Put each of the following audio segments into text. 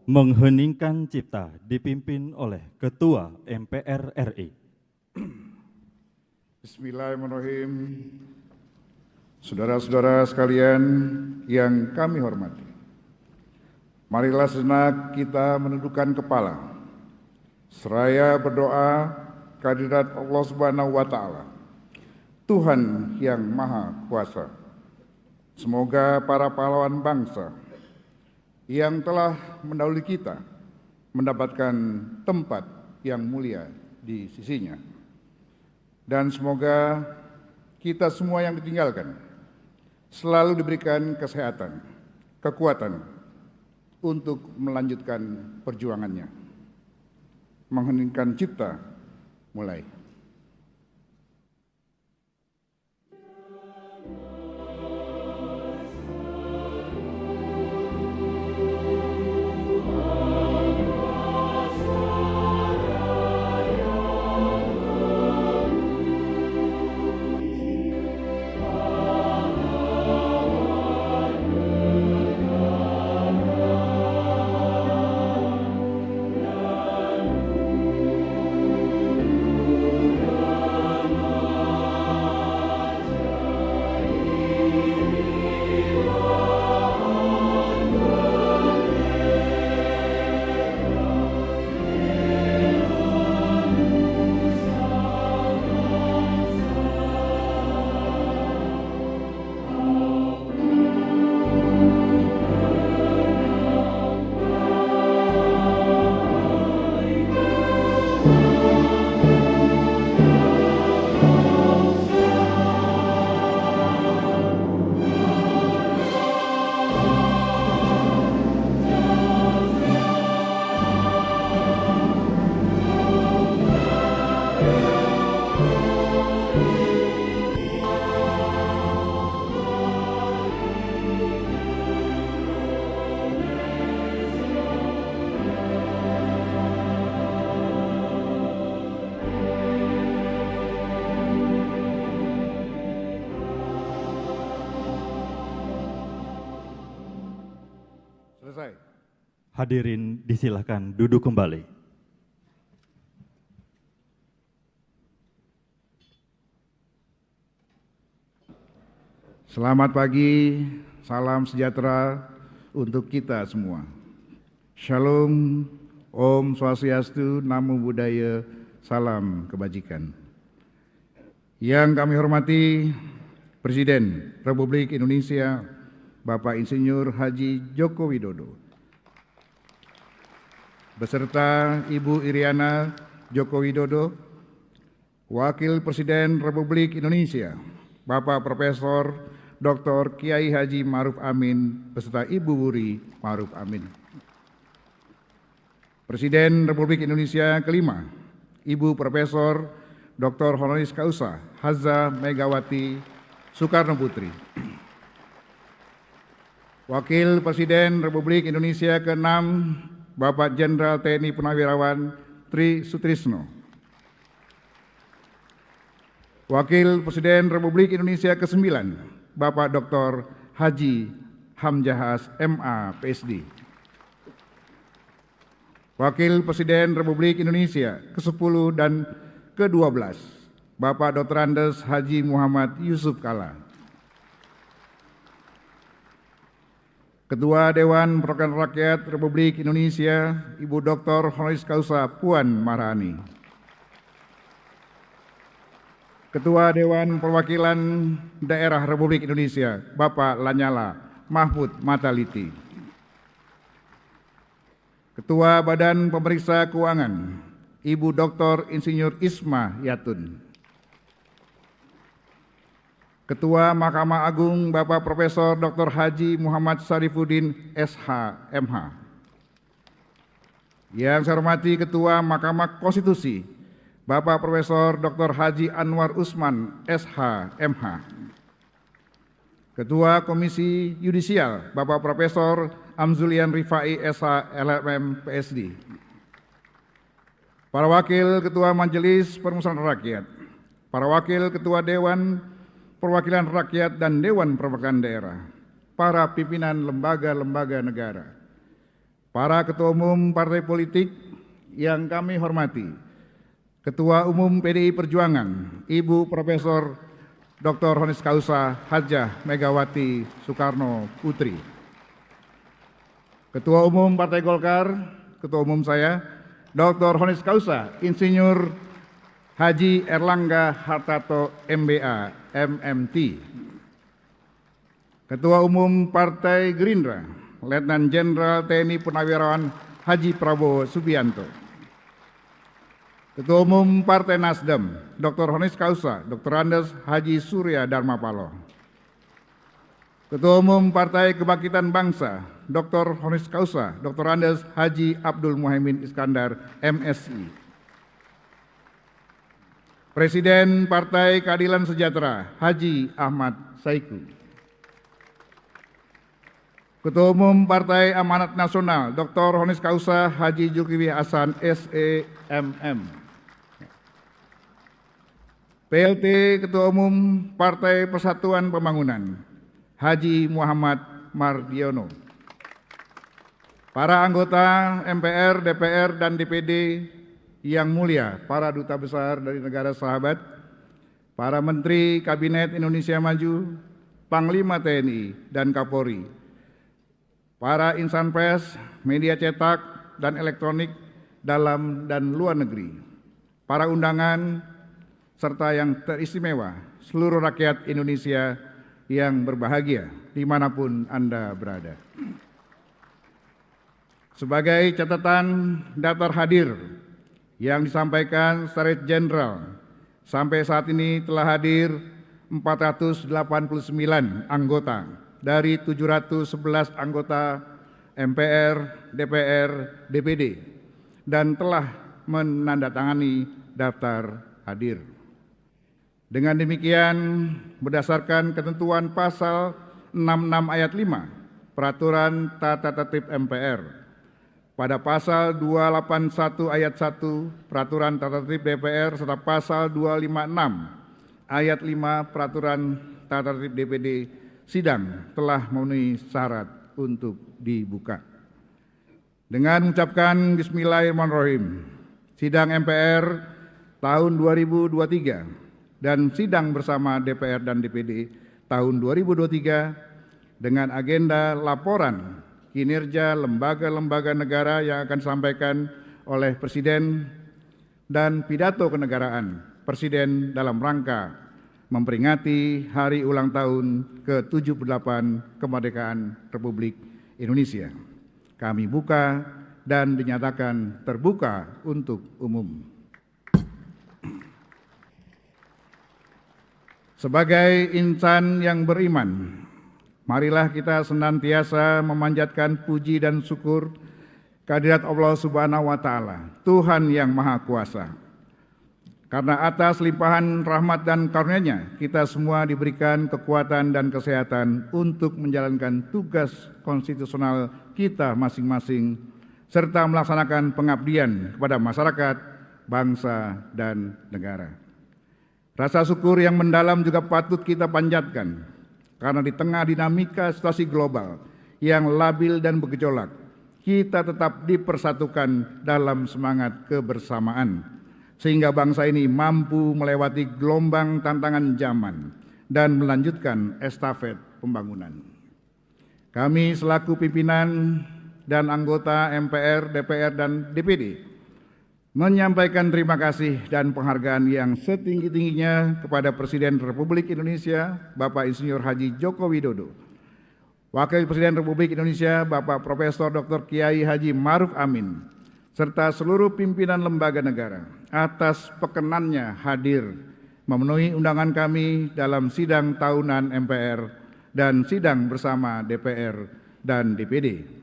Mengheningkan Cipta dipimpin oleh Ketua MPR RI. Bismillahirrahmanirrahim. Saudara-saudara sekalian yang kami hormati, marilah sejenak kita menundukkan kepala, seraya berdoa kehadirat Allah Subhanahu wa Ta'ala, Tuhan yang Maha Kuasa. Semoga para pahlawan bangsa yang telah mendahului kita mendapatkan tempat yang mulia di sisinya. Dan semoga kita semua yang ditinggalkan selalu diberikan kesehatan, kekuatan untuk melanjutkan perjuangannya. Mengheningkan cipta, mulai. Selesai. Hadirin disilakan duduk kembali. Selamat pagi, salam sejahtera untuk kita semua. Shalom, Om Swastiastu, Namo Buddhaya, salam kebajikan. Yang kami hormati Presiden Republik Indonesia, Bapak Insinyur Haji Joko Widodo, beserta Ibu Iriana Joko Widodo, Wakil Presiden Republik Indonesia, Bapak Profesor Dr. Kiai Haji Ma'ruf Amin, beserta Ibu Wuri Ma'ruf Amin. Presiden Republik Indonesia kelima, Ibu Profesor Dr. Honoris Causa Haza Megawati Soekarno Putri. Wakil Presiden Republik Indonesia ke-6, Bapak Jenderal TNI Purnawirawan Tri Sutrisno. Wakil Presiden Republik Indonesia ke-9, Bapak Dr. Haji Hamzahas MA PSD. Wakil Presiden Republik Indonesia ke-10 dan ke-12, Bapak Dr. Andes Haji Muhammad Yusuf Kalla. Ketua Dewan Perwakilan Rakyat Republik Indonesia, Ibu Dr. Honoris Causa Puan Maharani. Ketua Dewan Perwakilan Daerah Republik Indonesia, Bapak Lanyala Mahmud Mataliti. Ketua Badan Pemeriksa Keuangan, Ibu Dr. Insinyur Isma Yatun. Ketua Mahkamah Agung Bapak Profesor Dr. Haji Muhammad Syarifuddin SH MH. Yang saya hormati Ketua Mahkamah Konstitusi Bapak Profesor Dr. Haji Anwar Usman SH MH. Ketua Komisi Yudisial Bapak Profesor Amzulian Rifai SH LLM PSD. Para Wakil Ketua Majelis Permusyawaratan Rakyat, para Wakil Ketua Dewan Perwakilan Rakyat dan Dewan Perwakilan Daerah, para pimpinan lembaga-lembaga negara, para ketua umum partai politik yang kami hormati, Ketua Umum PDI Perjuangan, Ibu Profesor Dr. Honiskausa Hajah Megawati Soekarno Putri, Ketua Umum Partai Golkar, Ketua Umum saya, Dr. Honiskausa Insinyur Haji Erlangga Hartarto MBA, MMT, Ketua Umum Partai Gerindra, Letnan Jenderal TNI Purnawirawan Haji Prabowo Subianto, Ketua Umum Partai Nasdem, Dr. Honiskausa Dr. Andes Haji Surya Dharmapalo, Ketua Umum Partai Kebangkitan Bangsa, Dr. Honiskausa Dr. Andes Haji Abdul Muhaimin Iskandar, MSI, Presiden Partai Keadilan Sejahtera, Haji Ahmad Saiku, Ketua Umum Partai Amanat Nasional, Dr. Honiskausa Haji Zulkifli Hasan, SEMM, PLT Ketua Umum Partai Persatuan Pembangunan, Haji Muhammad Mardiono, para anggota MPR, DPR, dan DPD yang mulia, para duta besar dari negara sahabat, para Menteri Kabinet Indonesia Maju, Panglima TNI dan Kapolri, para insan pers, media cetak dan elektronik dalam dan luar negeri, para undangan, serta yang teristimewa, seluruh rakyat Indonesia yang berbahagia dimanapun Anda berada. Sebagai catatan daftar hadir yang disampaikan Sekretariat Jenderal, sampai saat ini telah hadir 489 anggota dari 711 anggota MPR, DPR, DPD, dan telah menandatangani daftar hadir. Dengan demikian, berdasarkan ketentuan pasal 66 ayat 5 Peraturan Tata Tertib MPR, pada pasal 281 ayat 1 Peraturan Tata Tertib DPR serta pasal 256 ayat 5 Peraturan Tata Tertib DPD, sidang telah memenuhi syarat untuk dibuka. Dengan mengucapkan Bismillahirrahmanirrahim, sidang MPR tahun 2023 dan sidang bersama DPR dan DPD tahun 2023 dengan agenda laporan kinerja lembaga-lembaga negara yang akan disampaikan oleh Presiden dan pidato kenegaraan Presiden dalam rangka memperingati hari ulang tahun ke-78 kemerdekaan Republik Indonesia. Kami buka dan dinyatakan terbuka untuk umum. Sebagai insan yang beriman, marilah kita senantiasa memanjatkan puji dan syukur kehadirat Allah Subhanahu wa Ta'ala, Tuhan yang Maha Kuasa. Karena atas limpahan rahmat dan karunia-Nya, kita semua diberikan kekuatan dan kesehatan untuk menjalankan tugas konstitusional kita masing-masing, serta melaksanakan pengabdian kepada masyarakat, bangsa, dan negara. Rasa syukur yang mendalam juga patut kita panjatkan, karena di tengah dinamika situasi global yang labil dan bergejolak, kita tetap dipersatukan dalam semangat kebersamaan, sehingga bangsa ini mampu melewati gelombang tantangan zaman dan melanjutkan estafet pembangunan. Kami selaku pimpinan dan anggota MPR, DPR, dan DPD menyampaikan terima kasih dan penghargaan yang setinggi-tingginya kepada Presiden Republik Indonesia, Bapak Insinyur Haji Joko Widodo, Wakil Presiden Republik Indonesia, Bapak Profesor Dr. Kiai Haji Maruf Amin, serta seluruh pimpinan lembaga negara atas perkenannya hadir memenuhi undangan kami dalam sidang tahunan MPR dan sidang bersama DPR dan DPD.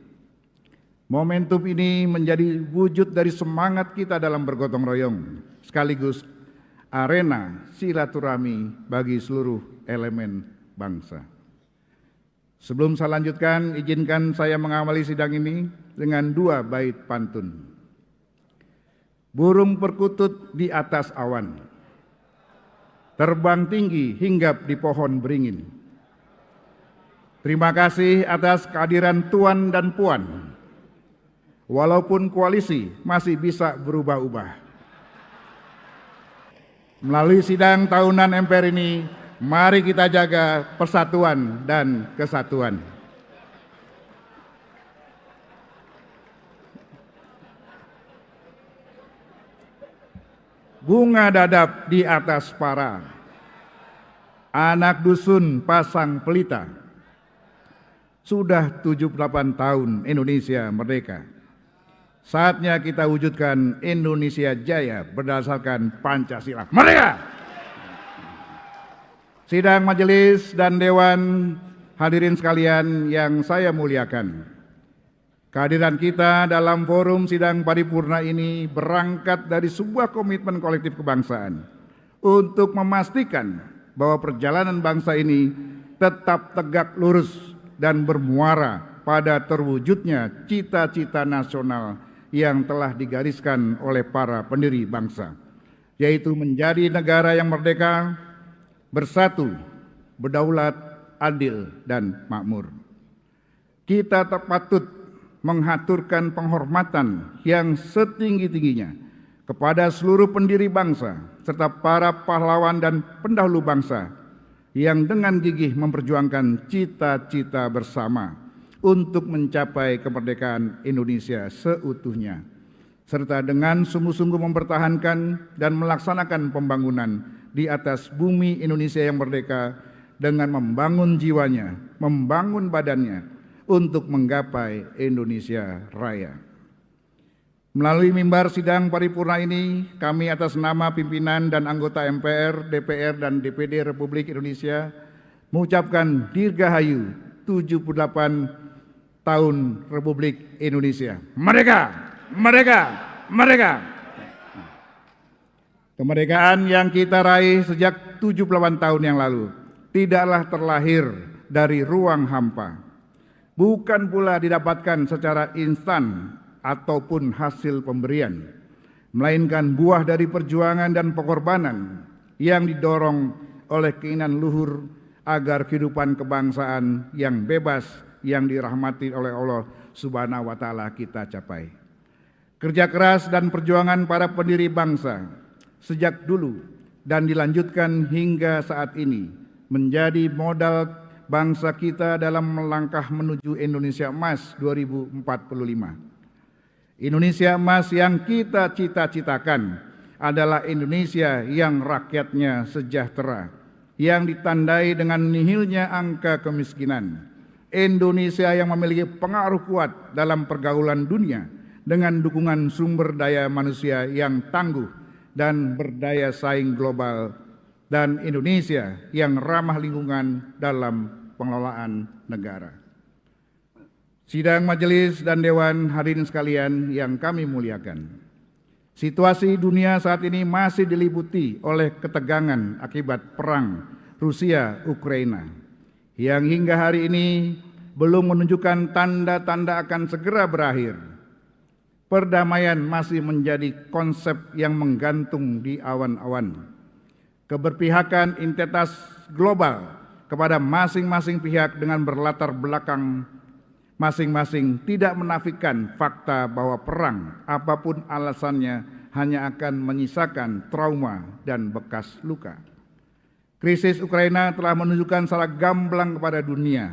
Momentum ini menjadi wujud dari semangat kita dalam bergotong royong, sekaligus arena silaturahmi bagi seluruh elemen bangsa. Sebelum saya lanjutkan, izinkan saya mengawali sidang ini dengan 2 bait pantun. Burung perkutut di atas awan, terbang tinggi hinggap di pohon beringin. Terima kasih atas kehadiran Tuan dan Puan, walaupun koalisi masih bisa berubah-ubah. Melalui sidang tahunan MPR ini, mari kita jaga persatuan dan kesatuan. Bunga dadap di atas para, anak dusun pasang pelita. Sudah 78 tahun Indonesia merdeka. Saatnya kita wujudkan Indonesia Jaya berdasarkan Pancasila. Merdeka! Sidang majelis dan dewan, hadirin sekalian yang saya muliakan. Kehadiran kita dalam forum sidang paripurna ini berangkat dari sebuah komitmen kolektif kebangsaan untuk memastikan bahwa perjalanan bangsa ini tetap tegak lurus dan bermuara pada terwujudnya cita-cita nasional yang telah digariskan oleh para pendiri bangsa, yaitu menjadi negara yang merdeka, bersatu, berdaulat, adil, dan makmur. Kita patut menghaturkan penghormatan yang setinggi-tingginya kepada seluruh pendiri bangsa serta para pahlawan dan pendahulu bangsa yang dengan gigih memperjuangkan cita-cita bersama untuk mencapai kemerdekaan Indonesia seutuhnya, serta dengan sungguh-sungguh mempertahankan dan melaksanakan pembangunan di atas bumi Indonesia yang merdeka dengan membangun jiwanya, membangun badannya untuk menggapai Indonesia Raya. Melalui mimbar sidang paripurna ini, kami atas nama pimpinan dan anggota MPR, DPR, dan DPD Republik Indonesia mengucapkan Dirgahayu 78 tahun Republik Indonesia. Merdeka! Merdeka! Merdeka! Kemerdekaan yang kita raih sejak 78 tahun yang lalu tidaklah terlahir dari ruang hampa, bukan pula didapatkan secara instan ataupun hasil pemberian, melainkan buah dari perjuangan dan pengorbanan yang didorong oleh keinginan luhur agar kehidupan kebangsaan yang bebas, yang dirahmati oleh Allah Subhanahu wa Ta'ala kita capai. Kerja keras dan perjuangan para pendiri bangsa sejak dulu dan dilanjutkan hingga saat ini menjadi modal bangsa kita dalam melangkah menuju Indonesia Emas 2045. Indonesia Emas yang kita cita-citakan adalah Indonesia yang rakyatnya sejahtera, yang ditandai dengan nihilnya angka kemiskinan. Indonesia yang memiliki pengaruh kuat dalam pergaulan dunia dengan dukungan sumber daya manusia yang tangguh dan berdaya saing global, dan Indonesia yang ramah lingkungan dalam pengelolaan negara. Sidang majelis dan dewan, hadirin sekalian yang kami muliakan. Situasi dunia saat ini masih diliputi oleh ketegangan akibat perang Rusia-Ukraina yang hingga hari ini belum menunjukkan tanda-tanda akan segera berakhir. Perdamaian masih menjadi konsep yang menggantung di awan-awan. Keberpihakan entitas global kepada masing-masing pihak dengan berlatar belakang masing-masing tidak menafikan fakta bahwa perang, apapun alasannya, hanya akan menyisakan trauma dan bekas luka. Krisis Ukraina telah menunjukkan secara gamblang kepada dunia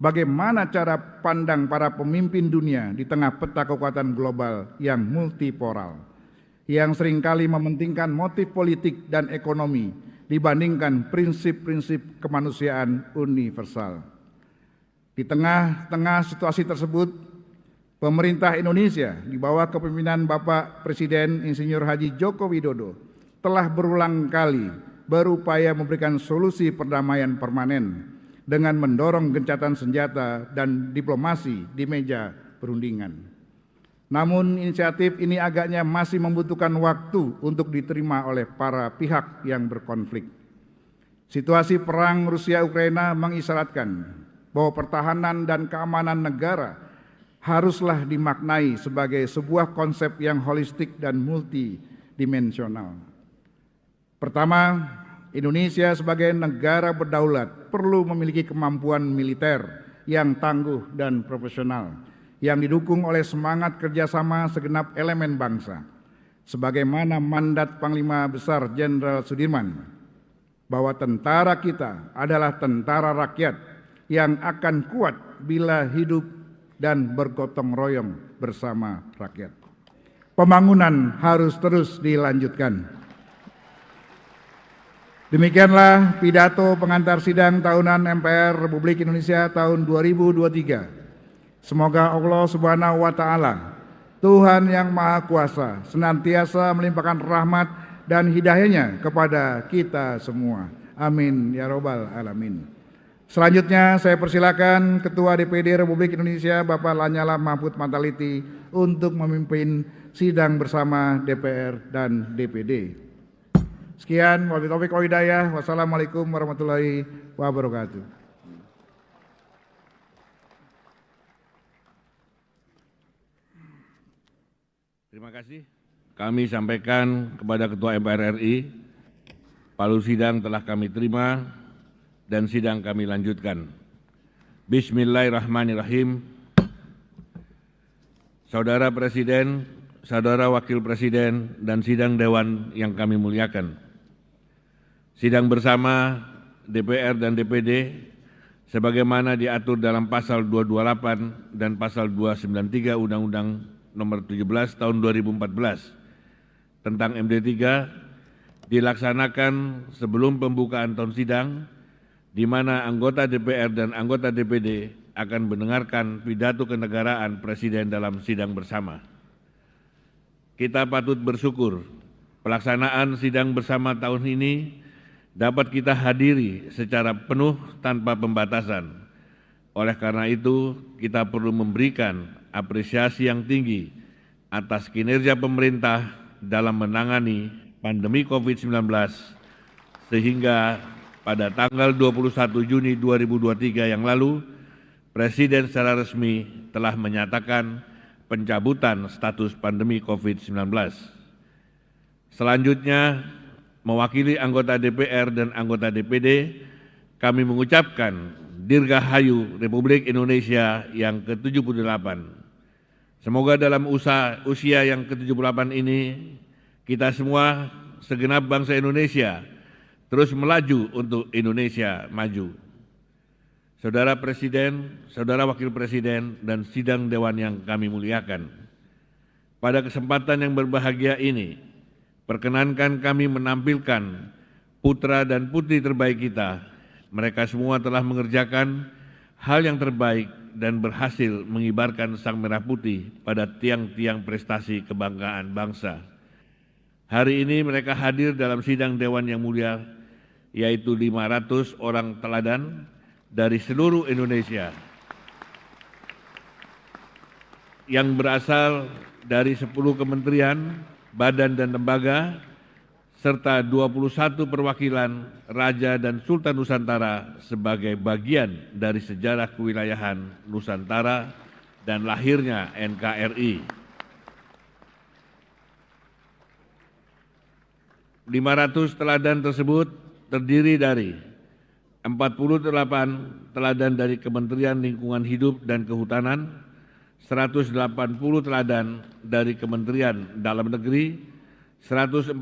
bagaimana cara pandang para pemimpin dunia di tengah peta kekuatan global yang multipolar, yang seringkali mementingkan motif politik dan ekonomi dibandingkan prinsip-prinsip kemanusiaan universal. Di tengah-tengah situasi tersebut, pemerintah Indonesia di bawah kepemimpinan Bapak Presiden Insinyur Haji Joko Widodo telah berulang kali berupaya memberikan solusi perdamaian permanen dengan mendorong gencatan senjata dan diplomasi di meja perundingan. Namun inisiatif ini agaknya masih membutuhkan waktu untuk diterima oleh para pihak yang berkonflik. Situasi perang Rusia-Ukraina mengisyaratkan bahwa pertahanan dan keamanan negara haruslah dimaknai sebagai sebuah konsep yang holistik dan multidimensional. Pertama, Indonesia sebagai negara berdaulat perlu memiliki kemampuan militer yang tangguh dan profesional, yang didukung oleh semangat kerjasama segenap elemen bangsa. Sebagaimana mandat Panglima Besar Jenderal Sudirman, bahwa tentara kita adalah tentara rakyat yang akan kuat bila hidup dan bergotong royong bersama rakyat. Pembangunan harus terus dilanjutkan. Demikianlah pidato pengantar sidang tahunan MPR Republik Indonesia tahun 2023. Semoga Allah Subhanahu wa Ta'ala, Tuhan yang Maha Kuasa, senantiasa melimpahkan rahmat dan hidayahnya kepada kita semua. Amin ya robbal alamin. Selanjutnya saya persilakan Ketua DPD Republik Indonesia Bapak Lanyala Mahfud Mataliti untuk memimpin sidang bersama DPR dan DPD. Sekian, wabillahi taufiq wal hidayah. Wassalamualaikum warahmatullahi wabarakatuh. Terima kasih. Kami sampaikan kepada Ketua MPR RI, palu sidang telah kami terima dan sidang kami lanjutkan. Bismillahirrahmanirrahim. Saudara Presiden, Saudara Wakil Presiden, dan sidang Dewan yang kami muliakan. Sidang bersama DPR dan DPD sebagaimana diatur dalam pasal 228 dan pasal 293 Undang-Undang Nomor 17 Tahun 2014 tentang MD3 dilaksanakan sebelum pembukaan tahun sidang, di mana anggota DPR dan anggota DPD akan mendengarkan pidato kenegaraan Presiden dalam sidang bersama. Kita patut bersyukur pelaksanaan sidang bersama tahun ini dapat kita hadiri secara penuh tanpa pembatasan. Oleh karena itu, kita perlu memberikan apresiasi yang tinggi atas kinerja pemerintah dalam menangani pandemi COVID-19 sehingga pada tanggal 21 Juni 2023 yang lalu, Presiden secara resmi telah menyatakan pencabutan status pandemi COVID-19. Selanjutnya, mewakili anggota DPR dan anggota DPD, kami mengucapkan Dirgahayu Republik Indonesia yang ke-78. Semoga dalam usia yang ke-78 ini, kita semua segenap bangsa Indonesia terus melaju untuk Indonesia maju. Saudara Presiden, Saudara Wakil Presiden, dan sidang Dewan yang kami muliakan. Pada kesempatan yang berbahagia ini, perkenankan kami menampilkan putra dan putri terbaik kita. Mereka semua telah mengerjakan hal yang terbaik dan berhasil mengibarkan sang merah putih pada tiang-tiang prestasi kebanggaan bangsa. Hari ini mereka hadir dalam sidang Dewan yang mulia, yaitu 500 orang teladan dari seluruh Indonesia yang berasal dari 10 kementerian, badan dan lembaga, serta 21 perwakilan Raja dan Sultan Nusantara sebagai bagian dari sejarah kewilayahan Nusantara dan lahirnya NKRI. 500 teladan tersebut terdiri dari 48 teladan dari Kementerian Lingkungan Hidup dan Kehutanan, 180 teladan dari Kementerian Dalam Negeri, 144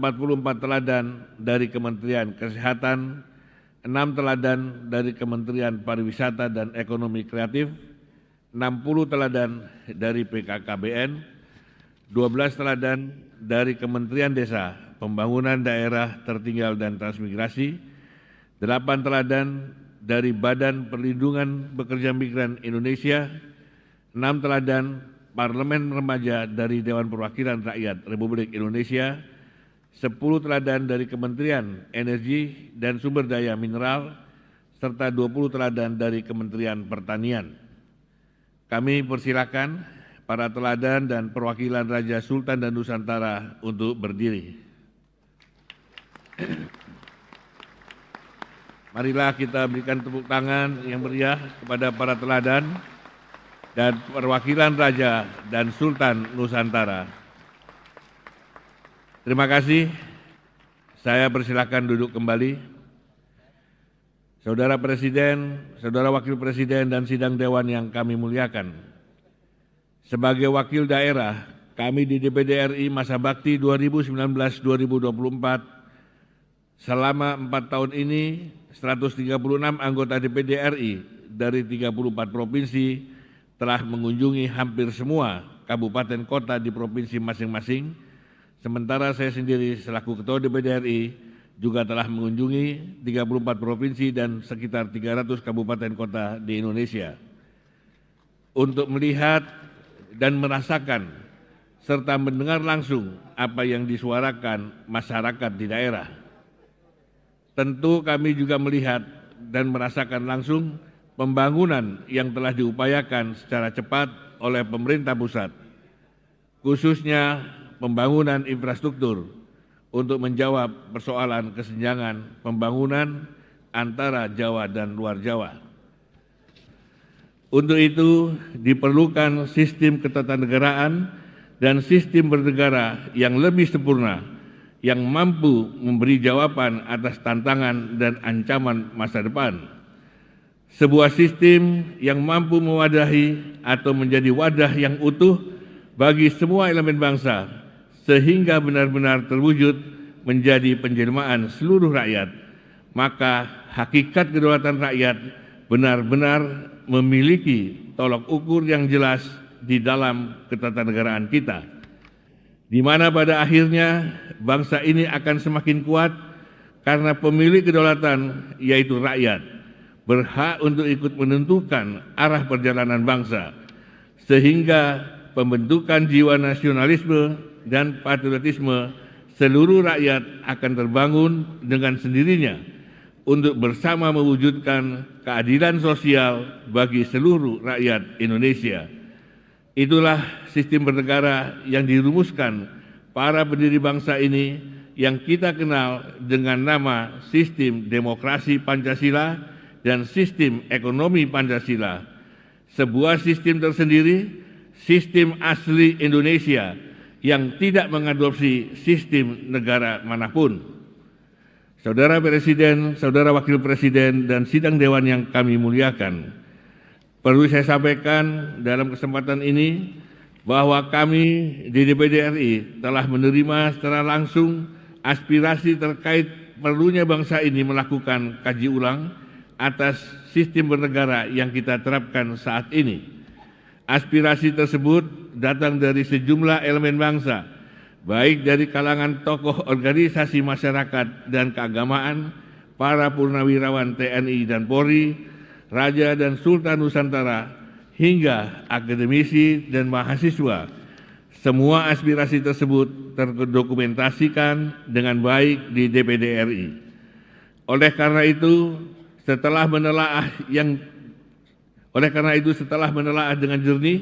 teladan dari Kementerian Kesehatan, 6 teladan dari Kementerian Pariwisata dan Ekonomi Kreatif, 60 teladan dari PKKBN, 12 teladan dari Kementerian Desa, Pembangunan Daerah Tertinggal dan Transmigrasi, 8 teladan dari Badan Perlindungan Pekerja Migran Indonesia, 6 teladan Parlemen Remaja dari Dewan Perwakilan Rakyat Republik Indonesia, 10 teladan dari Kementerian Energi dan Sumber Daya Mineral, serta 20 teladan dari Kementerian Pertanian. Kami persilakan para teladan dan perwakilan Raja Sultan dan Nusantara untuk berdiri. Marilah kita berikan tepuk tangan yang meriah kepada para teladan dan perwakilan Raja dan Sultan Nusantara. Terima kasih. Saya persilakan duduk kembali. Saudara Presiden, Saudara Wakil Presiden, dan sidang Dewan yang kami muliakan. Sebagai wakil daerah, kami di DPD RI masa bakti 2019-2024 selama 4 tahun ini 136 anggota DPD RI dari 34 provinsi telah mengunjungi hampir semua kabupaten kota di provinsi masing-masing. Sementara saya sendiri selaku Ketua DPD RI juga telah mengunjungi 34 provinsi dan sekitar 300 kabupaten kota di Indonesia untuk melihat dan merasakan serta mendengar langsung apa yang disuarakan masyarakat di daerah. Tentu kami juga melihat dan merasakan langsung pembangunan yang telah diupayakan secara cepat oleh pemerintah pusat, khususnya pembangunan infrastruktur untuk menjawab persoalan kesenjangan pembangunan antara Jawa dan luar Jawa. Untuk itu diperlukan sistem ketatanegaraan dan sistem bernegara yang lebih sempurna, yang mampu memberi jawaban atas tantangan dan ancaman masa depan. Sebuah sistem yang mampu mewadahi atau menjadi wadah yang utuh bagi semua elemen bangsa, sehingga benar-benar terwujud menjadi penjelmaan seluruh rakyat. Maka hakikat kedaulatan rakyat benar-benar memiliki tolok ukur yang jelas di dalam ketatanegaraan kita, di mana pada akhirnya bangsa ini akan semakin kuat karena pemilik kedaulatan, yaitu rakyat, berhak untuk ikut menentukan arah perjalanan bangsa, sehingga pembentukan jiwa nasionalisme dan patriotisme seluruh rakyat akan terbangun dengan sendirinya untuk bersama mewujudkan keadilan sosial bagi seluruh rakyat Indonesia. Itulah sistem bernegara yang dirumuskan para pendiri bangsa ini yang kita kenal dengan nama sistem demokrasi Pancasila dan sistem ekonomi Pancasila. Sebuah sistem tersendiri, sistem asli Indonesia yang tidak mengadopsi sistem negara manapun. Saudara Presiden, Saudara Wakil Presiden, dan sidang Dewan yang kami muliakan, perlu saya sampaikan dalam kesempatan ini bahwa kami di DPD RI telah menerima secara langsung aspirasi terkait perlunya bangsa ini melakukan kaji ulang atas sistem bernegara yang kita terapkan saat ini. Aspirasi tersebut datang dari sejumlah elemen bangsa, baik dari kalangan tokoh organisasi masyarakat dan keagamaan, para purnawirawan TNI dan Polri, Raja dan Sultan Nusantara, hingga akademisi dan mahasiswa. Semua aspirasi tersebut terdokumentasikan dengan baik di DPD RI. Oleh karena itu, setelah menelaah dengan jernih,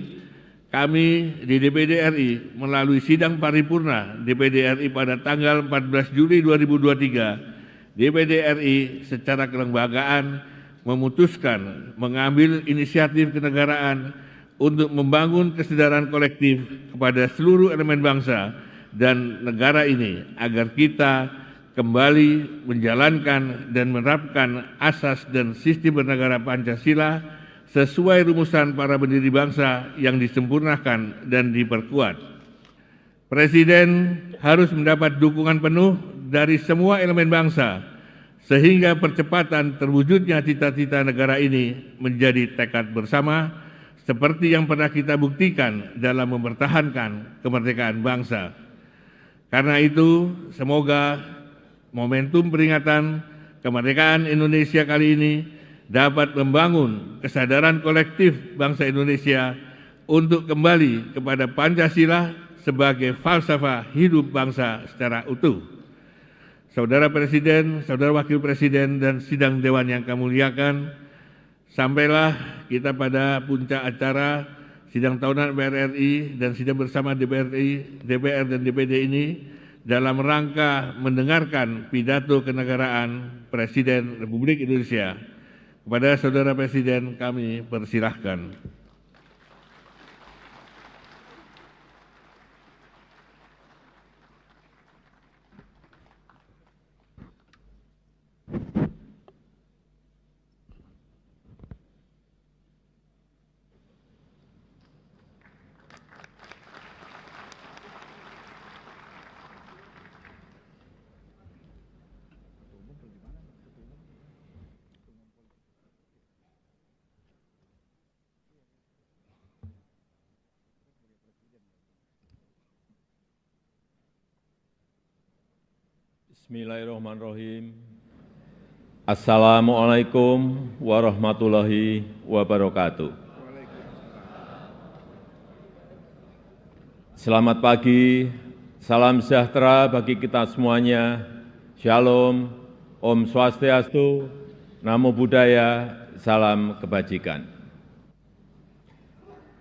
kami di DPD RI melalui sidang paripurna DPD RI pada tanggal 14 Juli 2023, DPD RI secara kelembagaan memutuskan mengambil inisiatif kenegaraan untuk membangun kesadaran kolektif kepada seluruh elemen bangsa dan negara ini agar kita kembali menjalankan dan menerapkan asas dan sistem bernegara Pancasila sesuai rumusan para pendiri bangsa yang disempurnakan dan diperkuat. Presiden harus mendapat dukungan penuh dari semua elemen bangsa, sehingga percepatan terwujudnya cita-cita negara ini menjadi tekad bersama, seperti yang pernah kita buktikan dalam mempertahankan kemerdekaan bangsa. Karena itu, semoga momentum peringatan kemerdekaan Indonesia kali ini dapat membangun kesadaran kolektif bangsa Indonesia untuk kembali kepada Pancasila sebagai falsafah hidup bangsa secara utuh. Saudara Presiden, Saudara Wakil Presiden, dan sidang Dewan yang kami muliakan, sampailah kita pada puncak acara sidang tahunan DPR RI dan sidang bersama DPR dan DPD ini dalam rangka mendengarkan pidato kenegaraan Presiden Republik Indonesia. Kepada Saudara Presiden kami persilahkan. Bismillahirrahmanirrahim. Assalamualaikum warahmatullahi wabarakatuh. Selamat pagi, salam sejahtera bagi kita semuanya. Shalom, Om Swastiastu, Namo Buddhaya, salam kebajikan.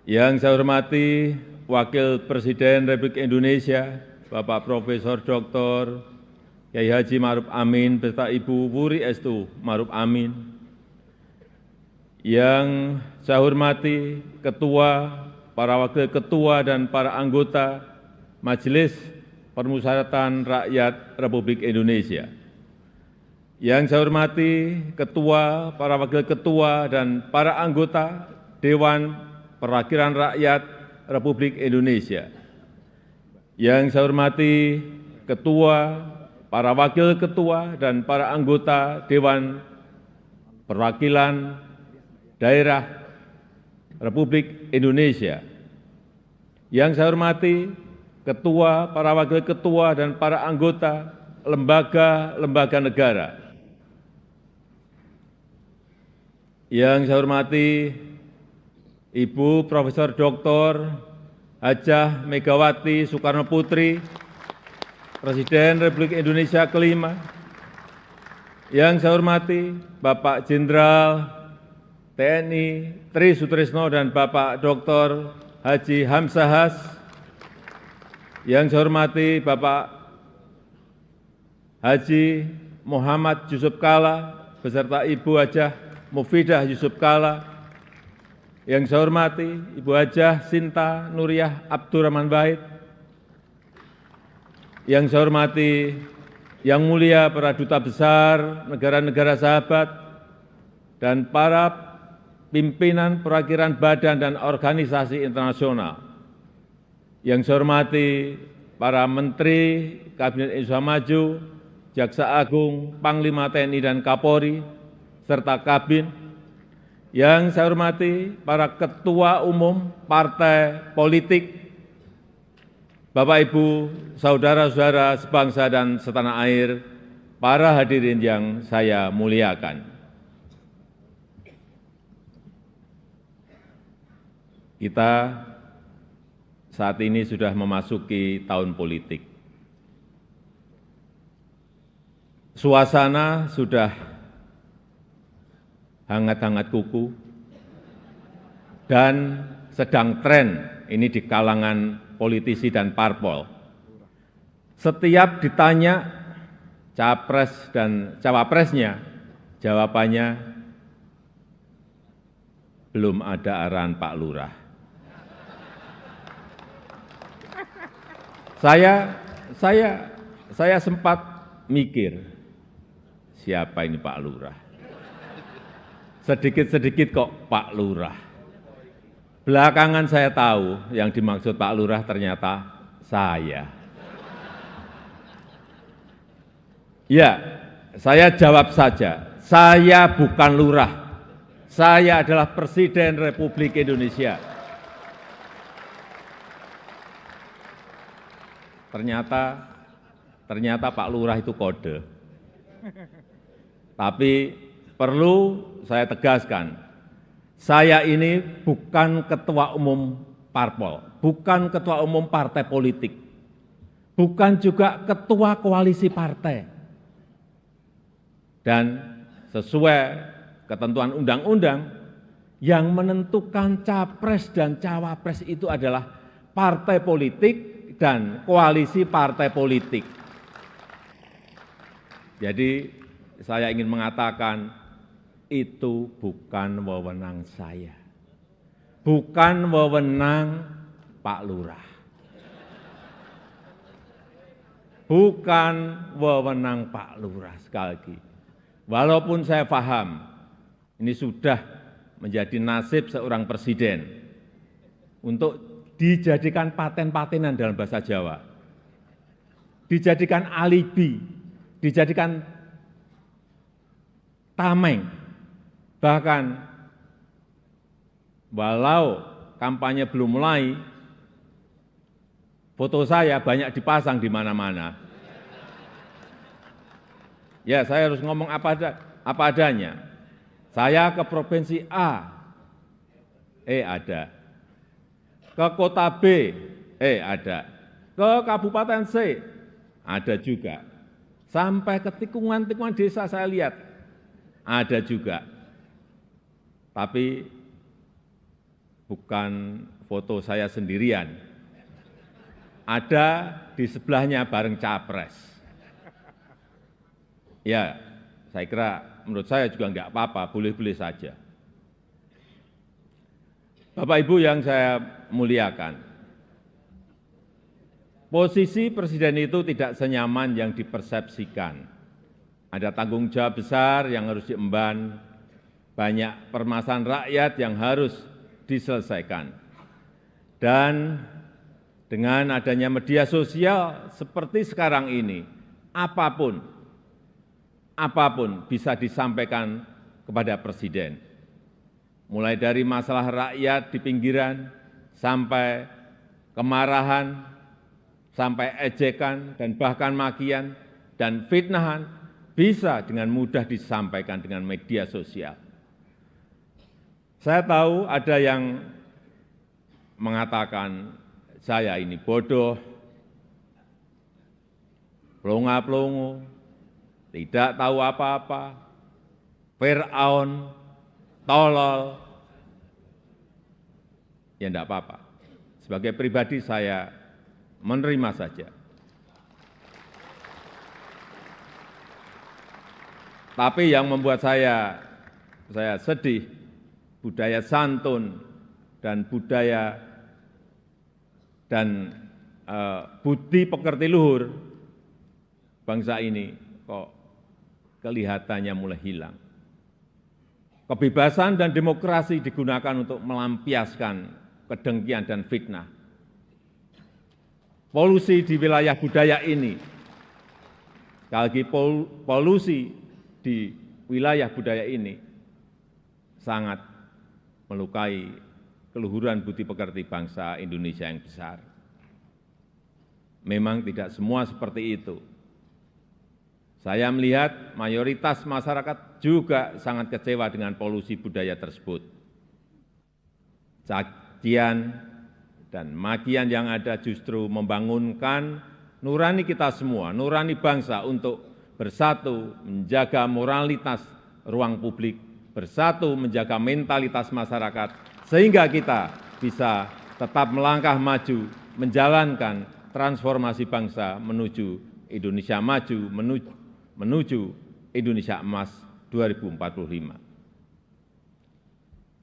Yang saya hormati Wakil Presiden Republik Indonesia, Bapak Profesor Dr. Kyai Haji Maruf Amin beserta Ibu Wuri Estu Maruf Amin. Yang saya hormati Ketua, para Wakil Ketua dan para anggota Majelis Permusyawaratan Rakyat Republik Indonesia. Yang saya hormati Ketua, para Wakil Ketua dan para anggota Dewan Perwakilan Rakyat Republik Indonesia. Yang saya hormati Ketua, para Wakil Ketua dan para anggota Dewan Perwakilan Daerah Republik Indonesia. Yang saya hormati Ketua, para Wakil Ketua dan para anggota lembaga-lembaga negara. Yang saya hormati Ibu Profesor Dr. Hajah Megawati Soekarno Putri, Presiden Republik Indonesia kelima. Yang saya hormati Bapak Jenderal TNI Tri Sutrisno dan Bapak Dr. Haji Hamzahas. Yang saya hormati Bapak Haji Muhammad Yusuf Kalla beserta Ibu Hajah Mufidah Yusuf Kalla. Yang saya hormati Ibu Hajah Sinta Nuriyah Abdurrahman Wahid. Yang saya hormati Yang Mulia para Duta Besar negara-negara sahabat dan para pimpinan perwakilan badan dan organisasi internasional. Yang saya hormati para Menteri Kabinet Indonesia Maju, Jaksa Agung, Panglima TNI dan Kapolri, serta Kabin. Yang saya hormati para Ketua Umum Partai Politik, Bapak, Ibu, Saudara-saudara sebangsa dan setanah air, para hadirin yang saya muliakan. Kita saat ini sudah memasuki tahun politik. Suasana sudah hangat-hangat kuku dan sedang tren ini di kalangan politisi dan parpol. Setiap ditanya capres dan cawapresnya, jawabannya belum ada arahan Pak Lurah. Saya sempat mikir, siapa ini Pak Lurah? Sedikit-sedikit kok Pak Lurah. Belakangan saya tahu yang dimaksud Pak Lurah ternyata saya. Ya, saya jawab saja, saya bukan lurah. Saya adalah Presiden Republik Indonesia. Ternyata Pak Lurah itu kode. Tapi perlu saya tegaskan, saya ini bukan ketua umum parpol, bukan ketua umum partai politik, bukan juga ketua koalisi partai. Dan sesuai ketentuan undang-undang, yang menentukan capres dan cawapres itu adalah partai politik dan koalisi partai politik. Jadi saya ingin mengatakan, itu bukan wewenang saya, bukan wewenang Pak Lurah, bukan wewenang Pak Lurah. Sekali lagi, walaupun saya paham ini sudah menjadi nasib seorang presiden untuk dijadikan paten-patenan dalam bahasa Jawa, dijadikan alibi, dijadikan tameng. Bahkan walau kampanye belum mulai, foto saya banyak dipasang di mana-mana. Ya, saya harus ngomong apa adanya. Saya ke provinsi A, ada. Ke kota B, ada. Ke kabupaten C, ada juga. Sampai ke tikungan-tikungan desa saya lihat, ada juga. Tapi bukan foto saya sendirian. Ada di sebelahnya bareng capres. Ya, saya kira menurut saya juga enggak apa-apa, boleh-boleh saja. Bapak Ibu yang saya muliakan, posisi presiden itu tidak senyaman yang dipersepsikan. Ada tanggung jawab besar yang harus diemban, banyak permasalahan rakyat yang harus diselesaikan. Dan dengan adanya media sosial seperti sekarang ini, apapun bisa disampaikan kepada presiden. Mulai dari masalah rakyat di pinggiran, sampai kemarahan, sampai ejekan, dan bahkan makian, dan fitnahan, bisa dengan mudah disampaikan dengan media sosial. Saya tahu ada yang mengatakan saya ini bodoh, pelongo-pelongo, tidak tahu apa-apa, Fir'aun, tolol. Ya enggak apa-apa. Sebagai pribadi saya menerima saja. Tapi yang membuat saya sedih, budaya santun dan budaya dan budi pekerti luhur bangsa ini kok kelihatannya mulai hilang. Kebebasan dan demokrasi digunakan untuk melampiaskan kedengkian dan fitnah. Polusi di wilayah budaya ini, sekali lagi polusi di wilayah budaya ini sangat melukai keluhuran budi pekerti bangsa Indonesia yang besar. Memang tidak semua seperti itu. Saya melihat mayoritas masyarakat juga sangat kecewa dengan polusi budaya tersebut. Cacian dan makian yang ada justru membangunkan nurani kita semua, nurani bangsa untuk bersatu menjaga moralitas ruang publik, bersatu menjaga mentalitas masyarakat, sehingga kita bisa tetap melangkah maju, menjalankan transformasi bangsa menuju Indonesia maju, menuju Indonesia emas 2045.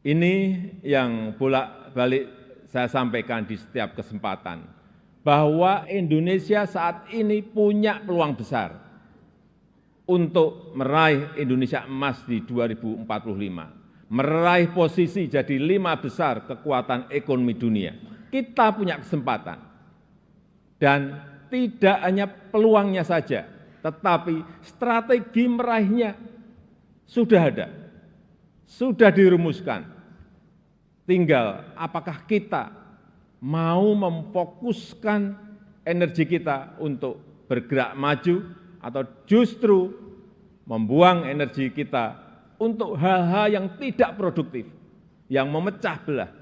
Ini yang bolak-balik saya sampaikan di setiap kesempatan, bahwa Indonesia saat ini punya peluang besar untuk meraih Indonesia emas di 2045, meraih posisi jadi 5 besar kekuatan ekonomi dunia. Kita punya kesempatan, dan tidak hanya peluangnya saja, tetapi strategi meraihnya sudah ada, sudah dirumuskan. Tinggal apakah kita mau memfokuskan energi kita untuk bergerak maju, atau justru membuang energi kita untuk hal-hal yang tidak produktif, yang memecah belah,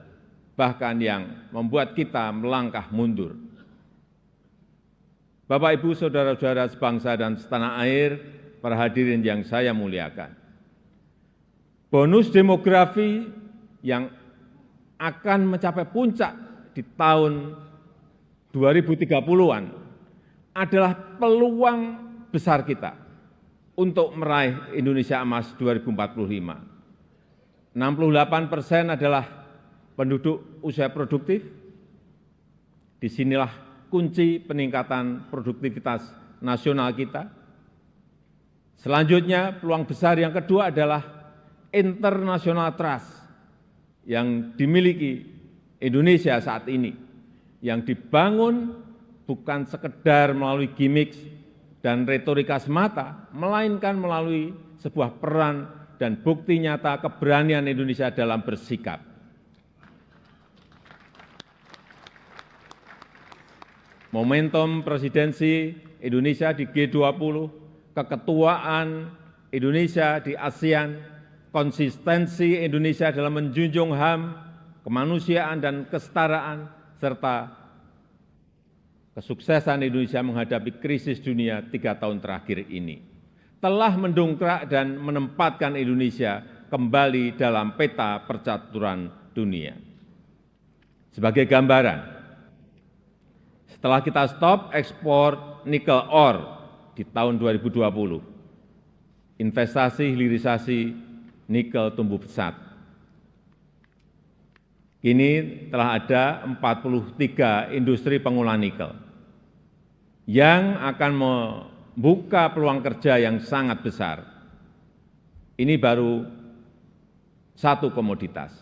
bahkan yang membuat kita melangkah mundur. Bapak, Ibu, saudara-saudara sebangsa dan setanah air, para hadirin yang saya muliakan. Bonus demografi yang akan mencapai puncak di tahun 2030-an adalah peluang besar kita untuk meraih Indonesia emas 2045. 68% adalah penduduk usia produktif. Disinilah kunci peningkatan produktivitas nasional kita. Selanjutnya, peluang besar yang kedua adalah international trust yang dimiliki Indonesia saat ini, yang dibangun bukan sekedar melalui gimmick dan retorika semata, melainkan melalui sebuah peran dan bukti nyata keberanian Indonesia dalam bersikap. Momentum presidensi Indonesia di G20 keketuaan Indonesia di ASEAN, konsistensi Indonesia dalam menjunjung HAM, kemanusiaan dan kesetaraan, serta kesuksesan Indonesia menghadapi krisis dunia 3 tahun terakhir ini telah mendongkrak dan menempatkan Indonesia kembali dalam peta percaturan dunia. Sebagai gambaran, setelah kita stop ekspor nikel ore di tahun 2020, investasi hilirisasi nikel tumbuh pesat. Kini telah ada 43 industri pengolahan nikel yang akan membuka peluang kerja yang sangat besar. Ini baru satu komoditas.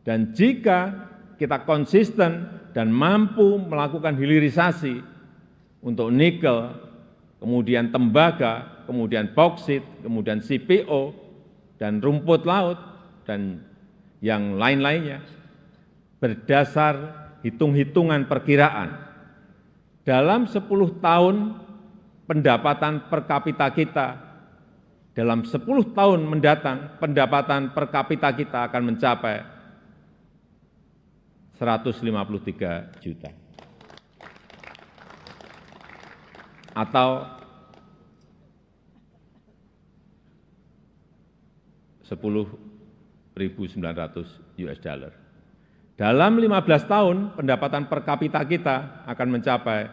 Dan jika kita konsisten dan mampu melakukan hilirisasi untuk nikel, kemudian tembaga, kemudian bauksit, kemudian CPO, dan rumput laut, dan yang lain-lainnya, berdasar hitung-hitungan perkiraan, dalam 10 tahun pendapatan per kapita kita, dalam 10 tahun mendatang pendapatan per kapita kita akan mencapai 153 juta. Atau 10.900 US dollar. Dalam 15 tahun, pendapatan per kapita kita akan mencapai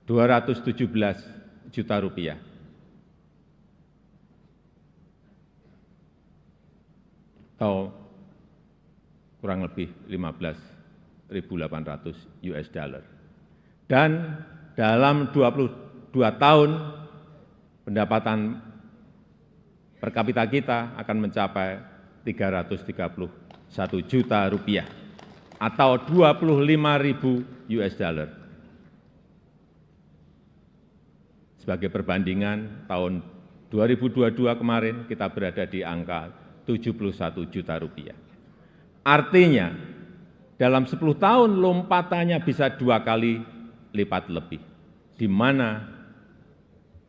217 juta rupiah. Atau kurang lebih 15.800 US dollar. Dan dalam 22 tahun, pendapatan per kapita kita akan mencapai 331 juta rupiah atau 25.000 US dollar. Sebagai perbandingan, tahun 2022 kemarin kita berada di angka 71 juta rupiah. Artinya, dalam 10 tahun lompatannya bisa 2 kali lipat lebih, di mana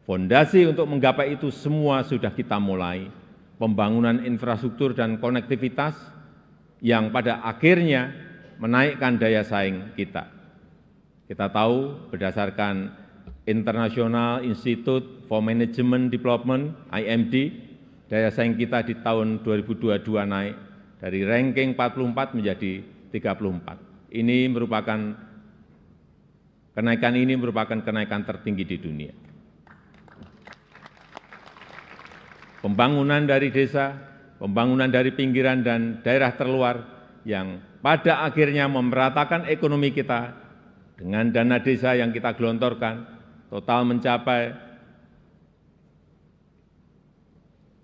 fondasi untuk menggapai itu semua sudah kita mulai, pembangunan infrastruktur dan konektivitas yang pada akhirnya menaikkan daya saing kita. Kita tahu berdasarkan International Institute for Management Development, IMD, daya saing kita di tahun 2022 naik dari ranking 44 menjadi 34. Kenaikan ini merupakan kenaikan tertinggi di dunia. Pembangunan dari desa, pembangunan dari pinggiran dan daerah terluar yang pada akhirnya memeratakan ekonomi kita dengan dana desa yang kita gelontorkan total mencapai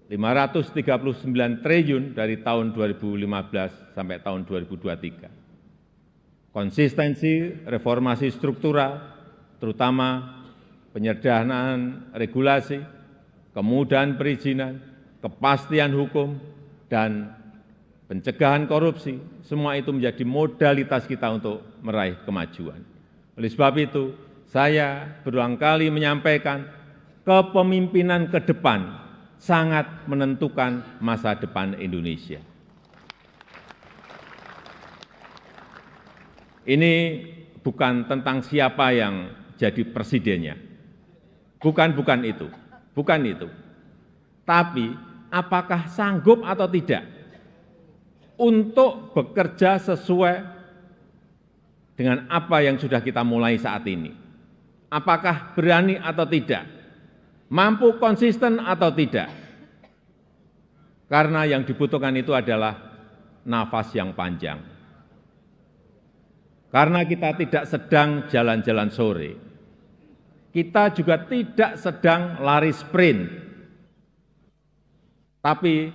539 triliun dari tahun 2015 sampai tahun 2023. Konsistensi reformasi struktural, terutama penyederhanaan regulasi, kemudahan perizinan, kepastian hukum, dan pencegahan korupsi, semua itu menjadi modalitas kita untuk meraih kemajuan. Oleh sebab itu, saya berulang kali menyampaikan kepemimpinan ke depan sangat menentukan masa depan Indonesia. Ini bukan tentang siapa yang jadi presidennya. Bukan itu. Tapi apakah sanggup atau tidak untuk bekerja sesuai dengan apa yang sudah kita mulai saat ini. Apakah berani atau tidak? Mampu konsisten atau tidak? Karena yang dibutuhkan itu adalah nafas yang panjang. Karena kita tidak sedang jalan-jalan sore, kita juga tidak sedang lari sprint, tapi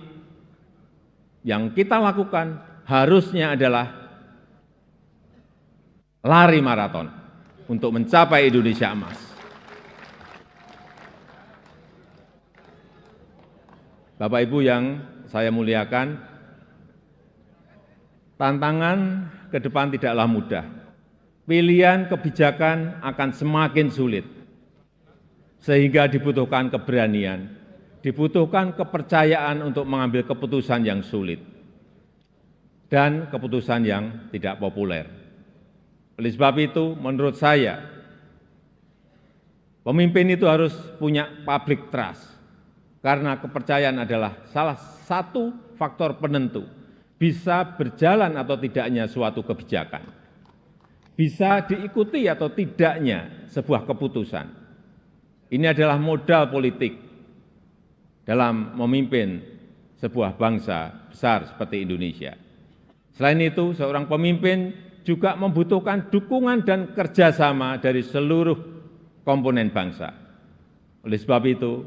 yang kita lakukan harusnya adalah lari maraton untuk mencapai Indonesia emas. Bapak Ibu yang saya muliakan, tantangan ke depan tidaklah mudah. Pilihan kebijakan akan semakin sulit. sehingga dibutuhkan keberanian, dibutuhkan kepercayaan untuk mengambil keputusan yang sulit dan keputusan yang tidak populer. Oleh sebab itu, menurut saya, pemimpin itu harus punya public trust, karena kepercayaan adalah salah satu faktor penentu bisa berjalan atau tidaknya suatu kebijakan, bisa diikuti atau tidaknya sebuah keputusan. Ini adalah modal politik dalam memimpin sebuah bangsa besar seperti Indonesia. Selain itu, seorang pemimpin juga membutuhkan dukungan dan kerjasama dari seluruh komponen bangsa. Oleh sebab itu,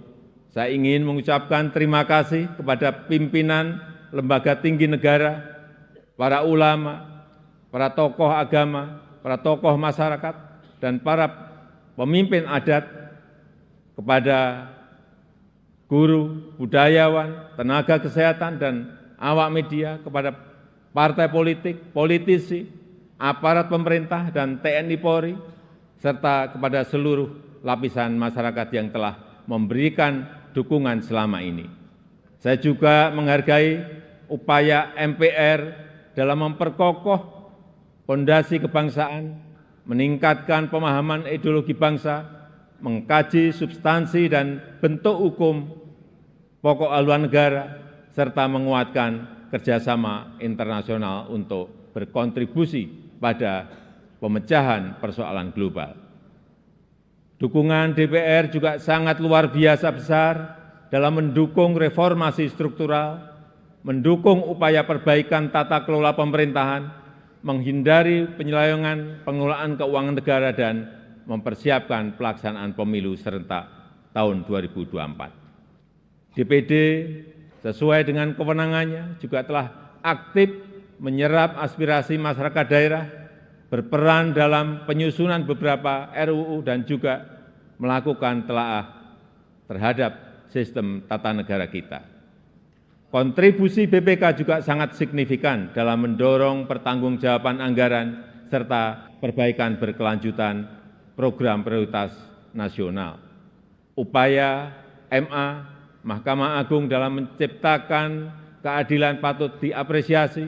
saya ingin mengucapkan terima kasih kepada pimpinan lembaga tinggi negara, para ulama, para tokoh agama, para tokoh masyarakat, dan para pemimpin adat, kepada guru, budayawan, tenaga kesehatan, dan awak media, kepada partai politik, politisi, aparat pemerintah, dan TNI Polri, serta kepada seluruh lapisan masyarakat yang telah memberikan dukungan selama ini. Saya juga menghargai upaya MPR dalam memperkokoh fondasi kebangsaan, meningkatkan pemahaman ideologi bangsa, mengkaji substansi dan bentuk hukum pokok haluan negara, serta menguatkan kerjasama internasional untuk berkontribusi pada pemecahan persoalan global. Dukungan DPR juga sangat luar biasa besar dalam mendukung reformasi struktural, mendukung upaya perbaikan tata kelola pemerintahan, menghindari penyelewengan pengelolaan keuangan negara, dan mempersiapkan pelaksanaan pemilu serentak tahun 2024. DPD sesuai dengan kewenangannya juga telah aktif menyerap aspirasi masyarakat daerah, berperan dalam penyusunan beberapa RUU, dan juga melakukan telaah terhadap sistem tata negara kita. Kontribusi BPK juga sangat signifikan dalam mendorong pertanggungjawaban anggaran serta perbaikan berkelanjutan program prioritas nasional. Upaya MA, Mahkamah Agung dalam menciptakan keadilan patut diapresiasi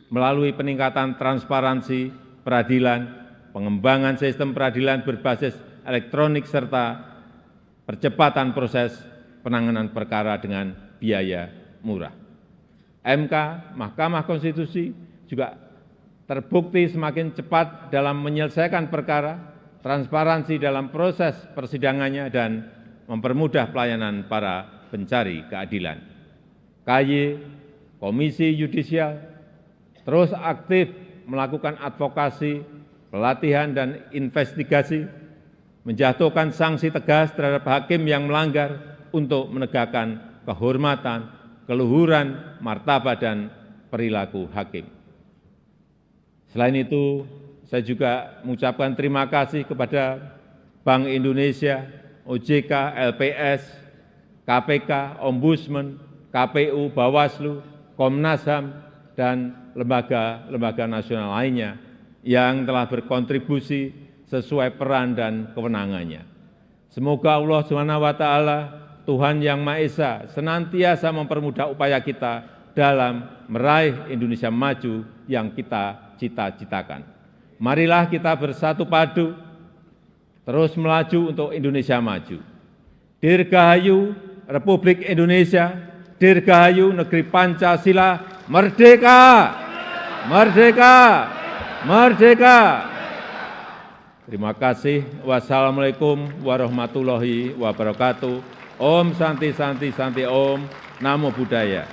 melalui peningkatan transparansi peradilan, pengembangan sistem peradilan berbasis elektronik, serta percepatan proses penanganan perkara dengan biaya murah. MK, Mahkamah Konstitusi, juga terbukti semakin cepat dalam menyelesaikan perkara, transparansi dalam proses persidangannya, dan mempermudah pelayanan para pencari keadilan. KY, Komisi Yudisial, terus aktif melakukan advokasi, pelatihan, dan investigasi, menjatuhkan sanksi tegas terhadap hakim yang melanggar untuk menegakkan kehormatan, keluhuran, martabat, dan perilaku hakim. Selain itu, saya juga mengucapkan terima kasih kepada Bank Indonesia, OJK, LPS, KPK, Ombudsman, KPU, Bawaslu, Komnas HAM, dan lembaga-lembaga nasional lainnya yang telah berkontribusi sesuai peran dan kewenangannya. Semoga Allah SWT, Tuhan Yang Maha Esa, senantiasa mempermudah upaya kita dalam meraih Indonesia maju yang kita cita-citakan. Marilah kita bersatu padu, terus melaju untuk Indonesia maju. Dirgahayu Republik Indonesia, Dirgahayu Negeri Pancasila, merdeka! Merdeka! Merdeka! Terima kasih. Wassalamualaikum warahmatullahi wabarakatuh. Om Santi Santi Santi Om. Namo Buddhaya.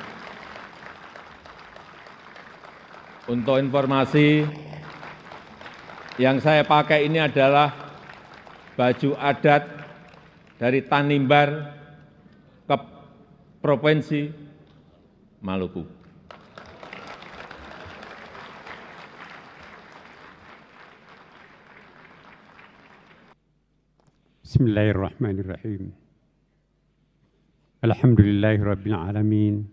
Untuk informasi, yang saya pakai ini adalah baju adat dari Tanimbar ke Provinsi Maluku. Bismillahirrahmanirrahim. Alhamdulillahi Rabbil Alamin.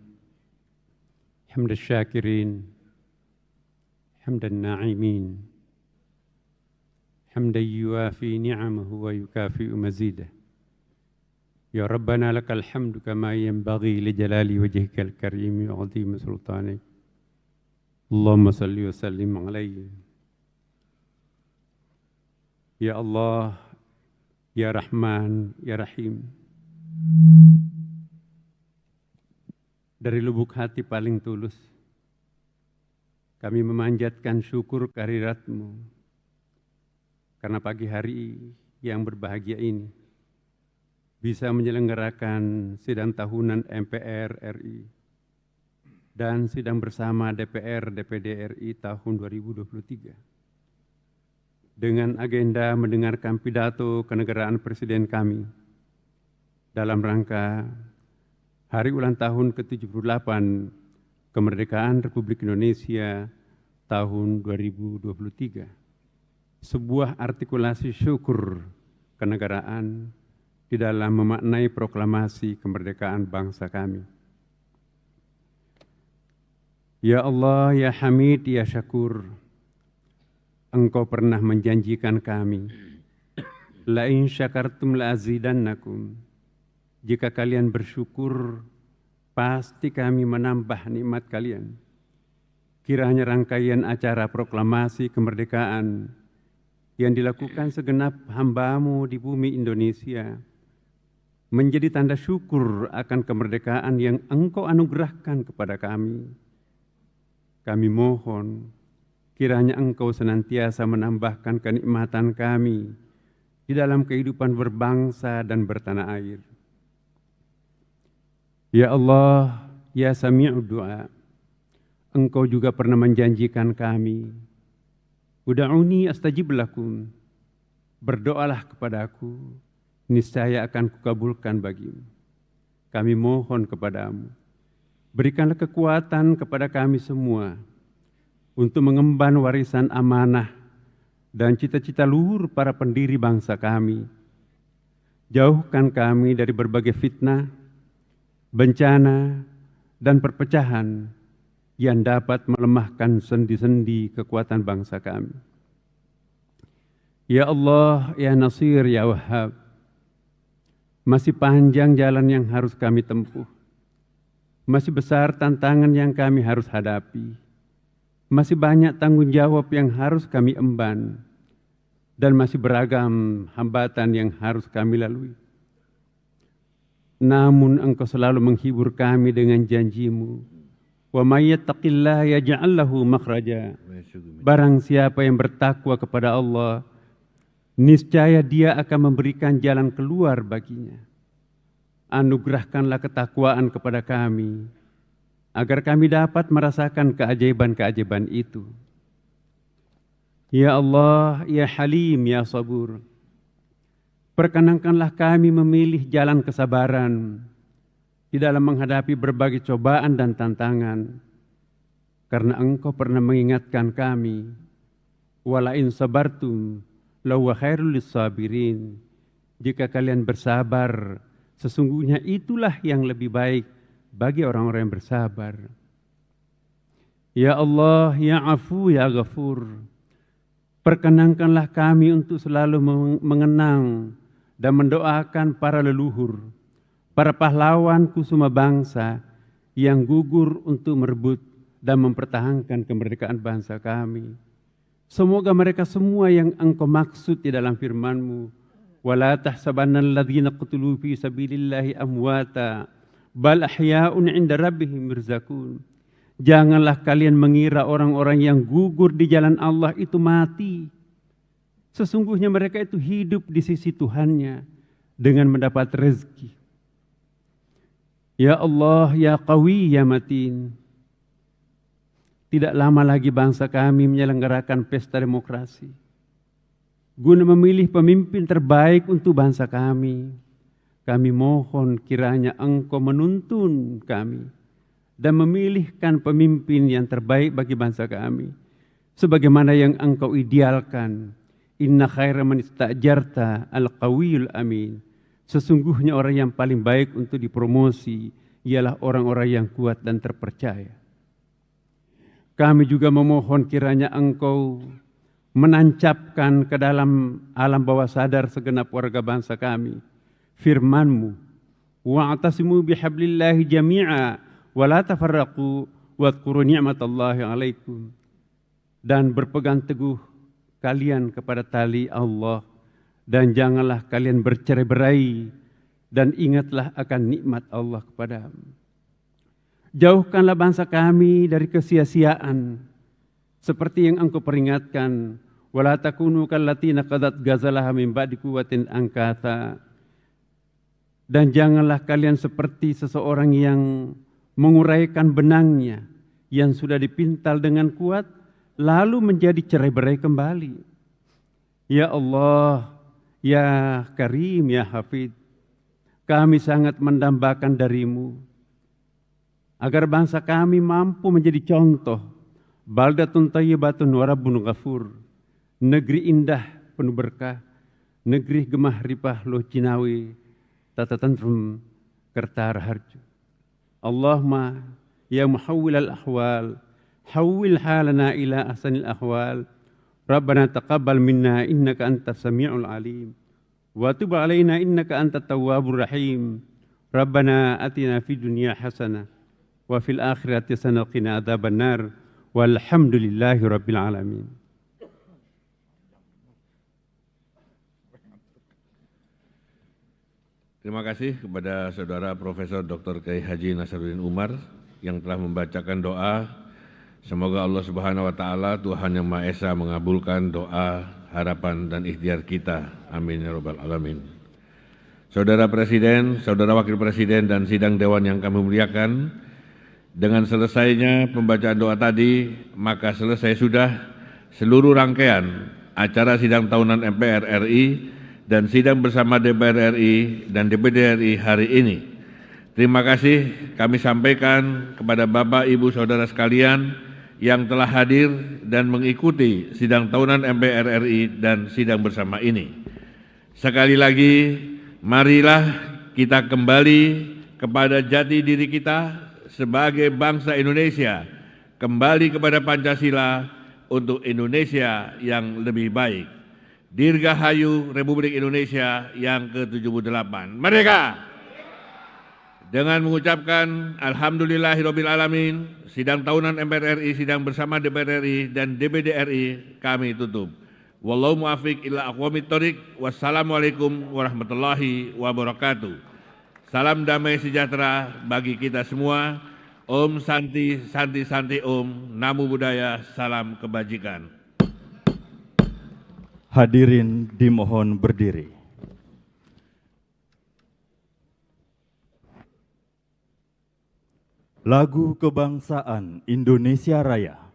Hamdan syakirin, hamdan na'imin, حمدا يوافي نعمه ويكافئ مزيده. يا ربنا لك الحمد كما ينبغي لجلال وجهك الكريم وعظيم سلطانك. اللهم صل وسلم عليه. Ya Allah, Ya Rahman, Ya Rahim. Dari lubuk hati paling tulus, kami memanjatkan syukur kehadirat-Mu karena pagi hari yang berbahagia ini bisa menyelenggarakan sidang tahunan MPR RI dan sidang bersama DPR DPD RI tahun 2023 dengan agenda mendengarkan pidato kenegaraan Presiden kami dalam rangka Hari Ulang Tahun ke-78 Kemerdekaan Republik Indonesia tahun 2023. Sebuah artikulasi syukur kenegaraan di dalam memaknai proklamasi kemerdekaan bangsa kami. Ya Allah, Ya Hamid, Ya Syakur, Engkau pernah menjanjikan kami, La in syakartum la azidannakum. Jika kalian bersyukur, pasti kami menambah nikmat kalian. Kiranya rangkaian acara proklamasi kemerdekaan yang dilakukan segenap hamba-Mu di bumi Indonesia menjadi tanda syukur akan kemerdekaan yang Engkau anugerahkan kepada kami. Kami mohon, kiranya Engkau senantiasa menambahkan kenikmatan kami di dalam kehidupan berbangsa dan bertanah air. Ya Allah, Ya Sami'ud Du'a, Engkau juga pernah menjanjikan kami, Uda'uni astajib lakum, berdoalah kepadaku, niscaya akan kukabulkan bagimu. Kami mohon kepadamu, berikanlah kekuatan kepada kami semua untuk mengemban warisan amanah dan cita-cita luhur para pendiri bangsa kami. Jauhkan kami dari berbagai fitnah, bencana, dan perpecahan yang dapat melemahkan sendi-sendi kekuatan bangsa kami. Ya Allah, Ya Nasir, Ya Wahhab, masih panjang jalan yang harus kami tempuh. Masih besar tantangan yang kami harus hadapi. Masih banyak tanggung jawab yang harus kami emban. Dan masih beragam hambatan yang harus kami lalui. Namun Engkau selalu menghibur kami dengan janji-Mu. Wa may yattaqillaha yaj'al lahu makhraja. Barang siapa yang bertakwa kepada Allah, niscaya Dia akan memberikan jalan keluar baginya. Anugerahkanlah ketakwaan kepada kami, agar kami dapat merasakan keajaiban-keajaiban itu. Ya Allah, Ya Halim, Ya Sabur, perkenankanlah kami memilih jalan kesabaran di dalam menghadapi berbagai cobaan dan tantangan, karena Engkau pernah mengingatkan kami, wala in sabartum lahuwa khairul lissabirin. Jika kalian bersabar, sesungguhnya itulah yang lebih baik bagi orang-orang yang bersabar. Ya Allah, Ya Afu, Ya Ghafur, perkenankanlah kami untuk selalu mengenang dan mendoakan para leluhur, para pahlawan kusuma bangsa yang gugur untuk merebut dan mempertahankan kemerdekaan bangsa kami. Semoga mereka semua yang Engkau maksud di dalam firman-Mu, wala tahsabanna alladhina qutilu fi sabilillahi amwata bal ahya'un 'inda rabbihim yurzaqun. Janganlah kalian mengira orang-orang yang gugur di jalan Allah itu mati. Sesungguhnya mereka itu hidup di sisi Tuhannya dengan mendapat rezeki. Ya Allah, Ya Qawi, Ya Matin, tidak lama lagi bangsa kami menyelenggarakan pesta demokrasi guna memilih pemimpin terbaik untuk bangsa kami. Kami mohon kiranya Engkau menuntun kami dan memilihkan pemimpin yang terbaik bagi bangsa kami, sebagaimana yang Engkau idealkan. Inna khaira man ista'jarta al-qawiyul amin. Sesungguhnya orang yang paling baik untuk dipromosi ialah orang-orang yang kuat dan terpercaya. Kami juga memohon kiranya Engkau menancapkan ke dalam alam bawah sadar segenap warga bangsa kami firman-Mu, wa'tasimu bihablillahi jami'a wa la tafarraqu wadhkuru ni'matallahi 'alaikum, dan berpegang teguh kalian kepada tali Allah dan janganlah kalian bercerai-berai dan ingatlah akan nikmat Allah kepadamu. Jauhkanlah bangsa kami dari kesia-siaan seperti yang Engkau peringatkan, wala takunu kallatina qadat ghazalaha min ba'di quwwatin ankatha, dan janganlah kalian seperti seseorang yang menguraikan benangnya yang sudah dipintal dengan kuat lalu menjadi cerai-berai kembali. Ya Allah, ya Karim, ya Hafid, kami sangat mendambakan dari-Mu agar bangsa kami mampu menjadi contoh baldatun thayyibatun wa rabbun ghafur, negeri indah penuh berkah, negeri gemah ripah loh Cinawi tata tantrum kerta raharju. Allahumma ya muhawwilal ahwal hawwil halana ila ahsanil ahwal, Rabbana taqabbal minna innaka antas sami'ul alim wa tub alaina innaka antat tawwabur rahim. Rabbana atina fid dunya hasanah wa fil akhirati hasanah wa qina adzabannar walhamdulillahi rabbil alamin. Terima kasih kepada Saudara Profesor Dr. Kiai Haji Nasaruddin Umar yang telah membacakan doa. Semoga Allah Subhanahu wa taala, Tuhan yang Maha Esa, mengabulkan doa, harapan dan ikhtiar kita. Amin ya rabbal alamin. Saudara Presiden, Saudara Wakil Presiden dan sidang dewan yang kami muliakan, dengan selesainya pembacaan doa tadi, maka selesai sudah seluruh rangkaian acara sidang tahunan MPR RI dan sidang bersama DPR RI dan DPD RI hari ini. Terima kasih kami sampaikan kepada Bapak, Ibu, Saudara sekalian yang telah hadir dan mengikuti sidang tahunan MPR RI dan sidang bersama ini. Sekali lagi, marilah kita kembali kepada jati diri kita sebagai bangsa Indonesia, kembali kepada Pancasila untuk Indonesia yang lebih baik. Dirgahayu Republik Indonesia yang ke-78. Merdeka! Dengan mengucapkan Alhamdulillahirabbil alamin, sidang tahunan MPR RI, sidang bersama DPR RI dan DPD RI kami tutup. Wallahu muwaffiq ila aqwamit thoriq. Wassalamualaikum warahmatullahi wabarakatuh. Salam damai sejahtera bagi kita semua. Om Santi, Santi Santi Om. Namo Buddhaya, salam kebajikan. Hadirin dimohon berdiri. Lagu Kebangsaan Indonesia Raya.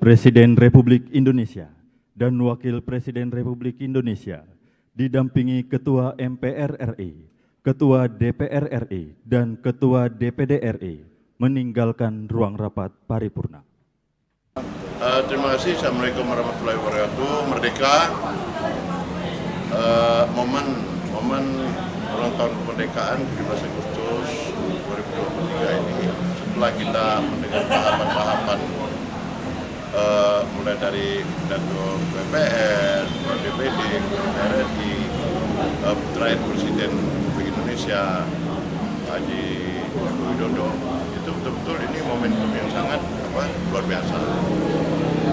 Presiden Republik Indonesia dan Wakil Presiden Republik Indonesia didampingi Ketua MPR RI, Ketua DPR RI, dan Ketua DPD RI meninggalkan ruang rapat paripurna. Terima kasih. Assalamualaikum warahmatullahi wabarakatuh. Merdeka, momen ulang tahun kemerdekaan 17 Agustus 2023 ini, setelah kita mendengar tahapan-tahapan mulai dari pidato DPR, DPD, RRI, terakhir Presiden Republik Indonesia Haji Joko Widodo, itu betul-betul ini momentum yang sangat luar biasa.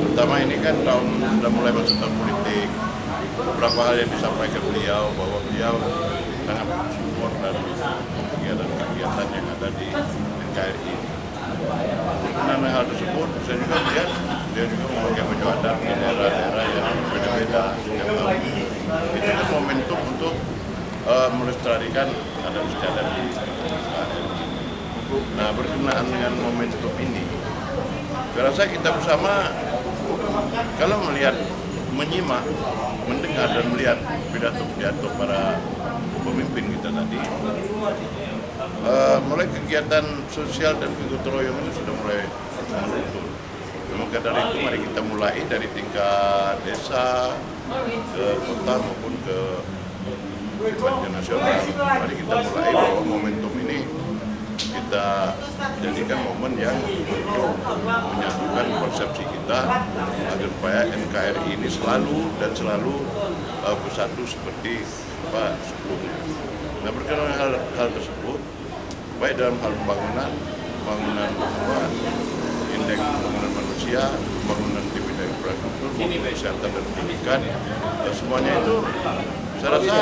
Terutama ini kan sudah mulai masuk tahun politik. Beberapa hal yang disampaikan beliau bahwa beliau sangat support dari kegiatan-kegiatan yang ada di NKRI ini. Karena hal tersebut, saya juga melihat dia juga memakai baju adat di daerah-daerah yang berbeda-beda setiap tahun. Itu kan momentum untuk melestarikan adat istiadat di NKRI. Nah, berkenaan dengan momentum ini, saya rasa kita bersama kalau melihat, menyimak, mendengar dan melihat pidato-pidato para pemimpin kita tadi, mulai kegiatan sosial dan kegotong royong ini sudah mulai menurun. Maka dari itu mari kita mulai dari tingkat desa, ke kota maupun ke tingkat nasional. Mari kita mulai bahwa momentum ini kita jadikan momen yang untuk menyatukan persepsi kita agar supaya NKRI ini selalu bersatu seperti sebelumnya. Nah, berkenaan hal tersebut, baik dalam hal pembangunan indeks pembangunan manusia, pembangunan di bidang infrastruktur, maupun kesehatan dan pendidikan, semuanya itu saya rasa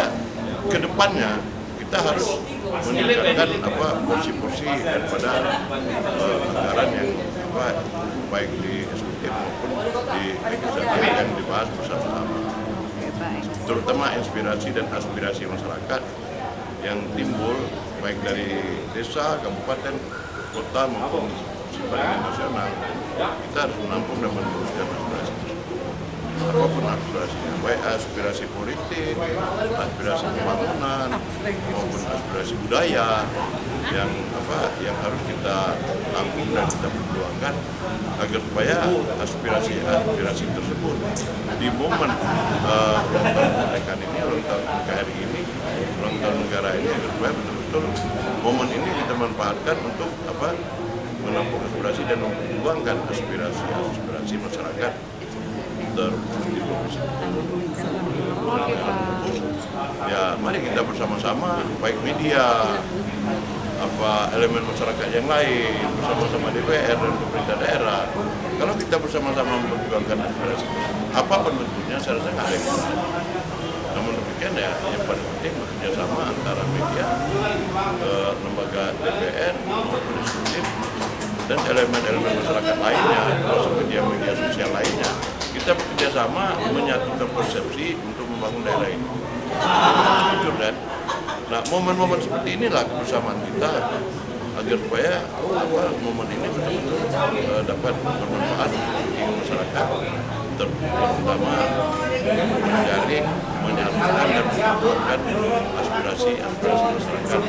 ke depannya kita harus meningkatkan porsi-porsi daripada anggaran yang baik di eksekutif maupun di legislatif yang dibahas bersama-sama. Terutama inspirasi dan aspirasi masyarakat yang timbul baik dari desa, kabupaten, kota maupun parlemen nasional. Kita harus menampung dan meneruskan aspirasi tersebut. Apapun aspirasinya, baik aspirasi politik, aspirasi pembangunan, maupun aspirasi budaya yang harus kita tampung dan kita perjuangkan agar supaya aspirasi tersebut di momen ulang tahun kemerdekaan ini, ulang tahun NKRI ini, ulang tahun negara ini, agar supaya betul-betul momen ini kita manfaatkan untuk menampung aspirasi dan memperjuangkan aspirasi masyarakat terkhusus di provinsi. Ya, mari kita bersama-sama, baik media, elemen masyarakat yang lain, bersama-sama DPR dan pemerintah daerah. Kalau kita bersama-sama memperjuangkan aspirasi, apapun bentuknya, saya rasa nggak ada yang salah. Namun demikian ya, yang paling penting bekerjasama antara media, lembaga DPR, maupun eksekutif, dan elemen-elemen masyarakat lainnya, termasuk media-media sosial lainnya. Kita bekerjasama menyatukan persepsi untuk membangun daerah ini. Jujur kan? Nah, momen-momen seperti inilah kebersamaan kita agar supaya momen ini betul-betul dapat bermanfaat bagi masyarakat, terutama menjaring, menyatukan dan memperjuangkan aspirasi masyarakat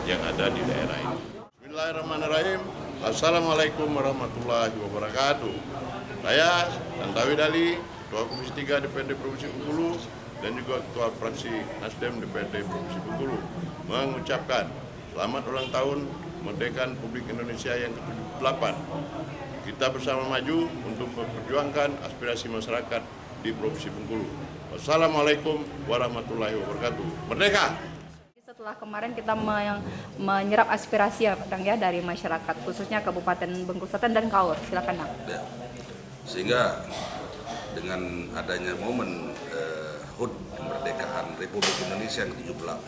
yang ada di daerah ini. Bismillahirrahmanirrahim. Assalamualaikum warahmatullahi wabarakatuh. Saya Tantawi Dali, Ketua Komisi 3 DPRD Provinsi Bengkulu dan juga Ketua Fraksi Nasdem DPRD Provinsi Bengkulu mengucapkan selamat ulang tahun kemerdekaan Republik Indonesia yang ke-78. Kita bersama maju untuk memperjuangkan aspirasi masyarakat di Provinsi Bengkulu. Wassalamualaikum warahmatullahi wabarakatuh. Merdeka! Setelah kemarin kita menyerap aspirasi ya dari masyarakat, khususnya Kabupaten Bengkulu Selatan dan Kaur. Silakan, Bang. Ya. Sehingga dengan adanya momen HUT kemerdekaan Republik Indonesia yang ke-78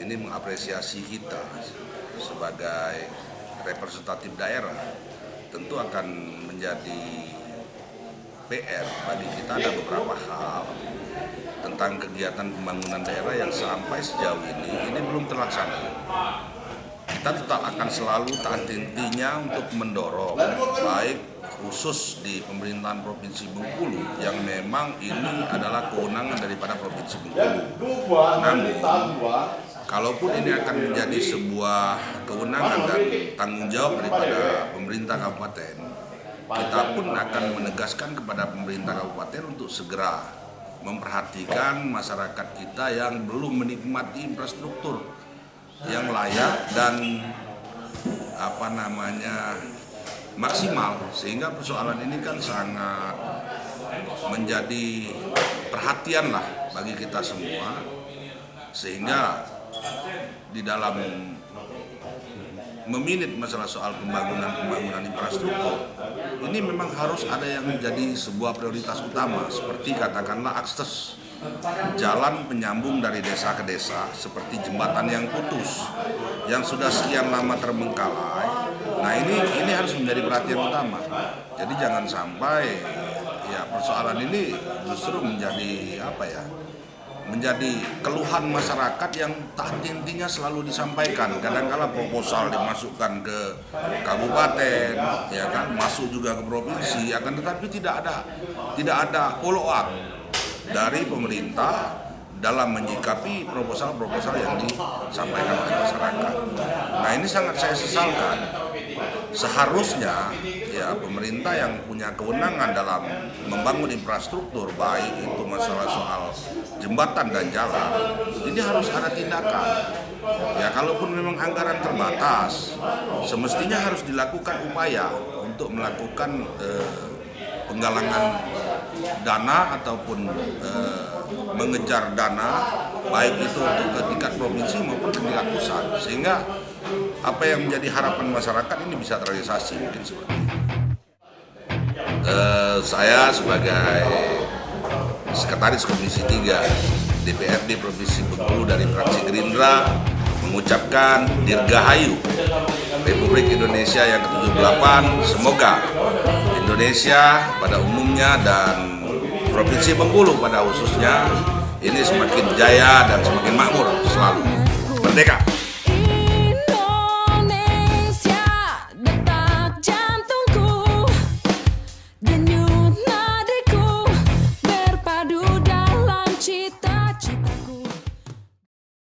ini mengapresiasi kita sebagai representatif daerah, tentu akan menjadi PR bagi kita. Ada beberapa hal tentang kegiatan pembangunan daerah yang sampai sejauh ini belum terlaksana. Kita tetap akan selalu taat intinya untuk mendorong baik khusus di pemerintahan Provinsi Bengkulu yang memang ini adalah kewenangan daripada Provinsi Bengkulu. Namun, kalaupun ini akan menjadi sebuah kewenangan dan tanggung jawab daripada pemerintah kabupaten, kita pun akan menegaskan kepada pemerintah kabupaten untuk segera memperhatikan masyarakat kita yang belum menikmati infrastruktur yang layak dan maksimal, sehingga persoalan ini kan sangat menjadi perhatian lah bagi kita semua, sehingga di dalam meminit masalah soal pembangunan infrastruktur ini memang harus ada yang menjadi sebuah prioritas utama, seperti katakanlah akses jalan penyambung dari desa ke desa, seperti jembatan yang putus yang sudah sekian lama terbengkalai. Nah ini harus menjadi perhatian utama. Jadi jangan sampai ya persoalan ini justru menjadi menjadi keluhan masyarakat yang tak henti-hentinya selalu disampaikan. Kadang-kala proposal dimasukkan ke kabupaten, ya kan, masuk juga ke provinsi, akan tetapi tidak ada follow up dari pemerintah dalam menyikapi proposal-proposal yang disampaikan oleh masyarakat. Nah ini sangat saya sesalkan. Seharusnya ya pemerintah yang punya kewenangan dalam membangun infrastruktur, baik itu masalah soal jembatan dan jalan, ini harus ada tindakan. Ya kalaupun memang anggaran terbatas, semestinya harus dilakukan upaya untuk melakukan penggalangan dana ataupun mengejar dana, baik itu untuk ke tingkat provinsi maupun ke tingkat pusat, sehingga apa yang menjadi harapan masyarakat ini bisa terrealisasi, mungkin seperti itu. Saya sebagai Sekretaris Komisi 3 DPRD Provinsi Bengkulu dari fraksi Gerindra mengucapkan Dirgahayu Republik Indonesia yang ke-78. Semoga Indonesia pada umumnya dan Provinsi Bengkulu pada khususnya ini semakin jaya dan semakin makmur selalu. Merdeka!